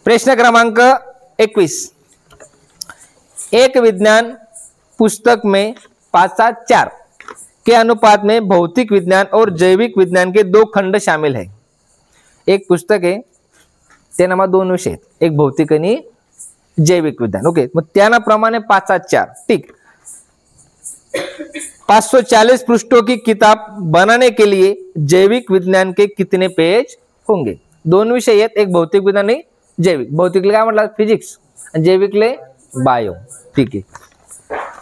प्रश्न क्रमांक 21, एक विज्ञान पुस्तक में 5:4 के अनुपात में भौतिक विज्ञान और जैविक विज्ञान के 2 खंड शामिल है। एक पुस्तक आहे त्याना दोन विषय आहेत, एक भौतिक आणि जैविक विज्ञान। ओके, मग त्याना प्रमाणे 5:4 ठीक। 540 पृष्ठों की किताब बनाने के लिए जैविक विज्ञान के कितने पेज होंगे? दोन विषय आहेत, एक भौतिक विज्ञान आणि जैविक। भौतिकले काय म्हटलं फिजिक्स आणि जैविकले बायो। ठीक आहे,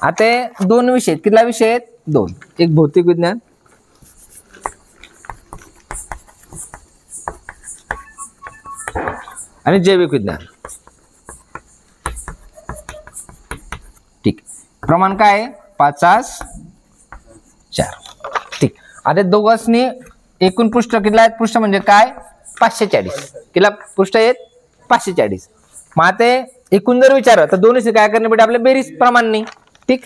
आता दोन विषय आहेत, कितला विषय आहेत? दोन, एक भौतिक विज्ञान आणि जैविक विज्ञान। ठीक, प्रमाण काय आहे? 5:4 ठीक। आता दोघांनी एकूण पृष्ठ कितला आहेत? पृष्ठ म्हणजे काय? 540। कितला पृष्ठ आहेत? 540। मग आता एकूण जर विचारलं तर दोन्ही काय करणे बेटा आपल्या बेरीज प्रमाणे। ठीक,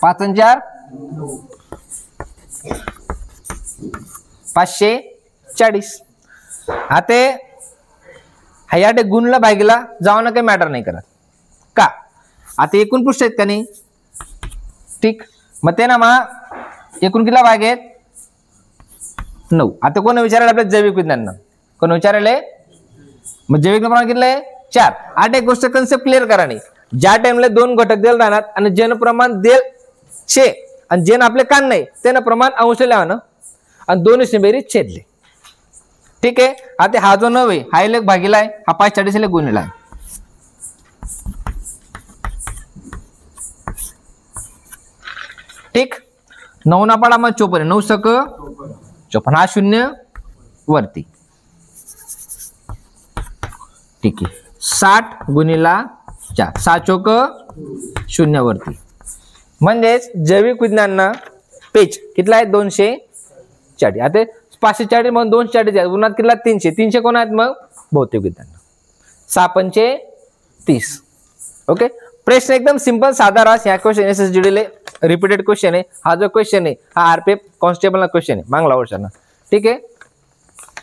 5 आणि 4 540। आता ह्या गुणला भागीला जाऊन काही मॅटर नाही करत का? आता एकूण पृष्ठ आहेत का नाही? ठीक, मग ते ना मग एकूण किती भाग आहेत? 9। आता कोण विचारायला? आपल्या जैविक विज्ञान कोण विचारायले? मग जैविक प्रमाण किती आहे? 4। आता एक गोष्ट कन्सेप्ट क्लिअर करा नाही, ज्या टाइमला 2 घटक दिले राहणार आणि जन प्रमाण देल छे आणि जेन आपले कान नाही त्यानं प्रमाण अंश लावणं आणि दोन्ही बेरीज छेदले। ठीक आहे, आता हा जो 9 आहे हा एक भागीला आहे, हा 540 गुणिला आहे। ठीक, 9 ना पाडा मग 54, 9 सक 54, हा 0 वरती। ठीक आहे, 60 गुणिला 4, 6 चौक 0 वरती। म्हणजेच जैविक विज्ञान पेज कितला आहे? 240। आता 540 मग 240 आहे, उन्हात कितला? 300। 300 कोण आहेत? मग भौतिक विज्ञान। 6 पंचे 30। ओके, प्रश्न एकदम सिंपल साधा रास। ह्या क्वेश्चन SSGD ले रिपीटेड क्वेश्चन आहे। हा जो क्वेश्चन आहे हा RPF कॉन्स्टेबल ना क्वेश्चन आहे मागला वर्षांना। ठीक आहे,